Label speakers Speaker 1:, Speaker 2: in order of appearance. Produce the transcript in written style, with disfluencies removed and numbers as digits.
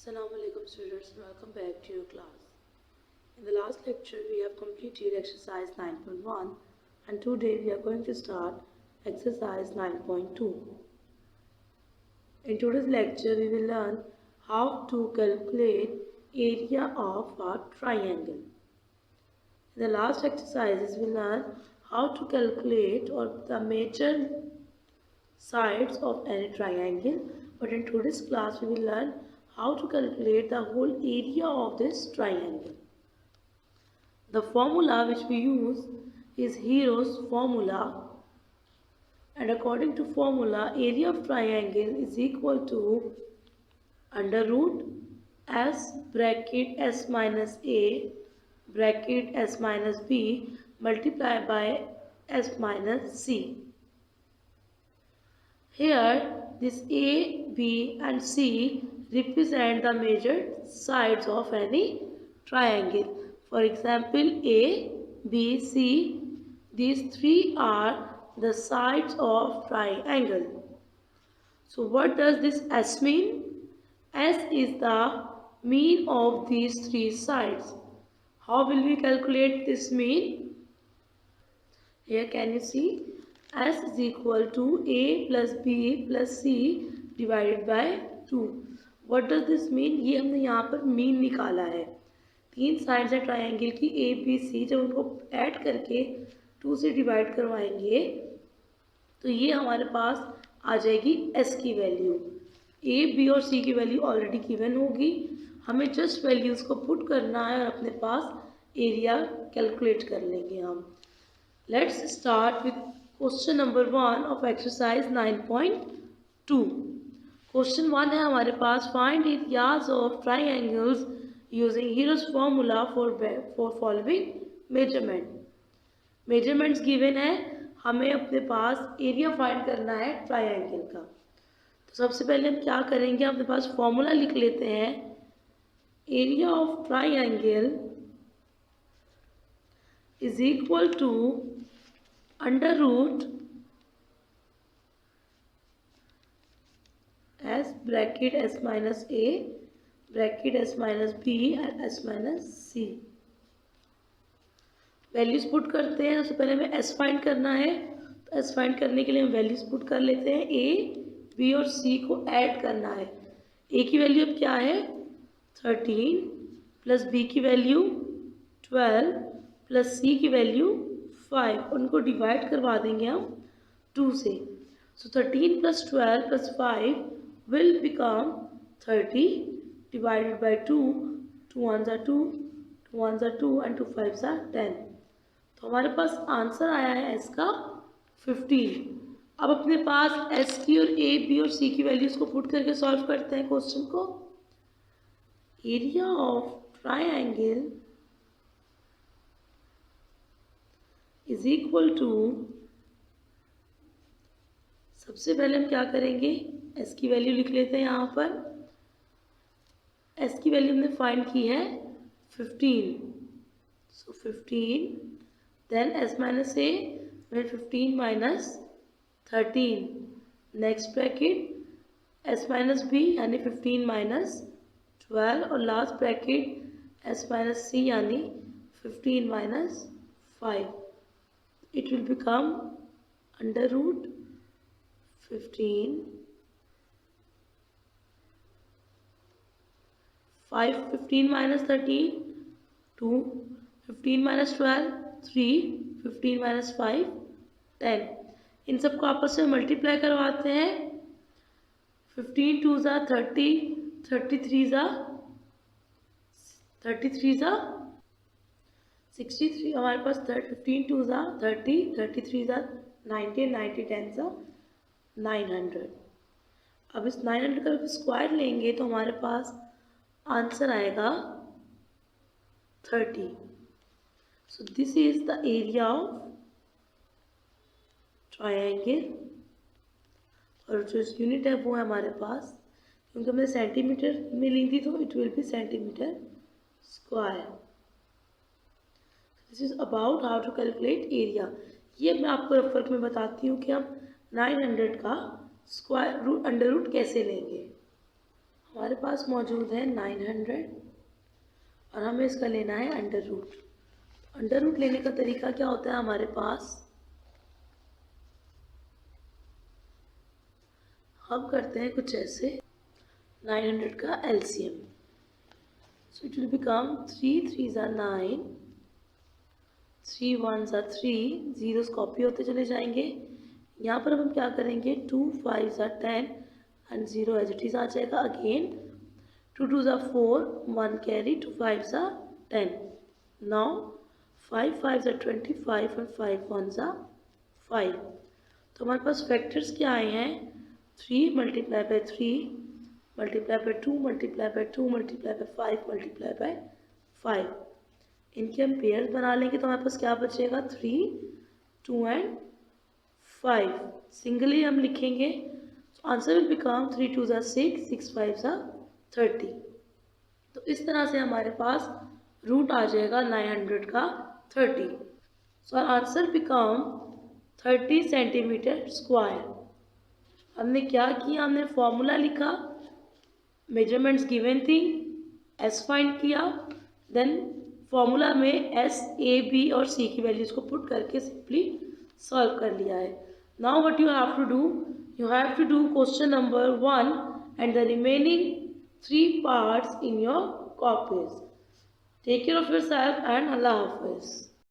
Speaker 1: Assalamu alaikum students, welcome back to your class. In the last lecture we have completed exercise 9.1 and today we are going to start exercise 9.2. In today's lecture we will learn how to calculate area of a triangle. In the last exercises we learn how to calculate or the major sides of any triangle, but in today's class we will learn how to calculate the whole area of this triangle. The formula which we use is Hero's formula, and according to formula, area of triangle is equal to under root s bracket s minus a bracket s minus b multiplied by s minus c. Here this A, B and C represent the major sides of any triangle. For example, A, B, C, these three are the sides of triangle. So what does this S mean? S is the mean of these three sides. How will we calculate this mean? Here can you see? S is equal to A plus B plus C divided by 2. What does this mean? ये हमने यहाँ पर mean निकाला है. तीन sides है triangle की A, B, C. जब उनको ऐड करके 2 से डिवाइड करवाएंगे तो ये हमारे पास आ जाएगी S की वैल्यू. A, B और C की वैल्यू ऑलरेडी गिवन होगी. हमें जस्ट वैल्यूज़ को पुट करना है और अपने पास एरिया कैलकुलेट कर लेंगे हम. Let's start with question number 1 of exercise 9.2. Question 1 है हमारे पास find areas of triangles using Hero's formula for following measurement. Measurements given है, हमें अपने पास एरिया फाइंड करना है ट्रायंगल का. तो सबसे पहले हम क्या करेंगे, अपने पास फॉर्मूला लिख लेते हैं. Area of triangle is equal to under root s bracket s minus a bracket s minus b and s minus c. Values put करते हैं. सबसे पहले हमें s फाइंड करना है. तो s फाइंड करने के लिए हम वैल्यूज पुट कर लेते हैं. a, b और c को ऐड करना है. a की वैल्यू अब क्या है 13 प्लस b की वैल्यू 12 प्लस c की वैल्यू 5. उनको डिवाइड करवा देंगे हम 2 से. सो 13 plus 12 plus 5 will become 30 divided by 2. 2 1s are 2, 2 1s are 2 and 2 5s are 10. तो हमारे पास आंसर आया है s का 15. अब अपने पास s की और a, b और c की वैल्यूज को पुट करके सॉल्व करते हैं क्वेश्चन को. Area of triangle is equal to, सबसे पहले हम क्या करेंगे, s की वैल्यू लिख लेते हैं यहाँ पर. s की वैल्यू हमने फाइंड की है 15. सो 15 देन s माइनस a में 15 minus 13 next bracket s minus b यानी 15 माइनस 12 और last bracket s minus c यानी 15 minus 5. It will become under root 15 5 15 minus 13 2 15 minus 12 3 15 minus 5 10. इन सबको आपस में मल्टीप्लाई करवाते हैं. 15 2 ज़ा 30 33 ज़ा 63. हमारे पास 15 2 ज़ा 30 33 ज़ा 90 90 10 ज़ा 900. अब इस 900 का स्क्वायर लेंगे तो हमारे पास आंसर आएगा 30. So this is the area of triangle. और जो यूनिट है वो है हमारे पास, क्योंकि हमने सेंटीमीटर में ली थी तो it will be centimetre square. This is about how to calculate area. ये मैं आपको रफ में बताती हूँ कि हम 900 का स्क्वायर रूट अंडर रूट कैसे लेंगे. हमारे पास मौजूद है 900 और हमें इसका लेना है अंडर रूट। अंडर रूट लेने का तरीका क्या होता है हमारे पास, हम करते हैं कुछ ऐसे, 900 का LCM, so it will become 3 3s are 9, 3 1s are 3, zeros copy होते चले जाएंगे। यहाँ पर हम क्या करेंगे, 2 5s are 10 and 0 as it is आ जाएगा again. 2 2s are 4, 1 carry, 2 5s are 10। Now 5 5s are 25 and 5 1s are 5। तो हमारे पास फैक्टर्स क्या आए हैं, 3 multiply by 3 multiply by 2 multiply by 2 multiply by 5 multiply by 5। इनके हम पेयर्स बना लेंगे तो हमारे पास क्या बचेगा, 3 2 एंड 5। सिंगली हम लिखेंगे, answer will become 3 2s are 6, 6 5s are 30। तो इस तरह से हमारे पास रूट आ जाएगा 900 का 30। So answer become 30 centimetre square. हमने क्या किया, हमने फॉर्मूला लिखा, मेजरमेंट्स गिवन थी, एस फाइंड किया, देन फॉर्मूला में एस ए बी और सी की वैल्यूज को पुट करके सिंपली सॉल्व कर लिया है। Now what you have to do question number 1 and the remaining 3 parts in your copies. Take care of yourself and Allah Hafiz.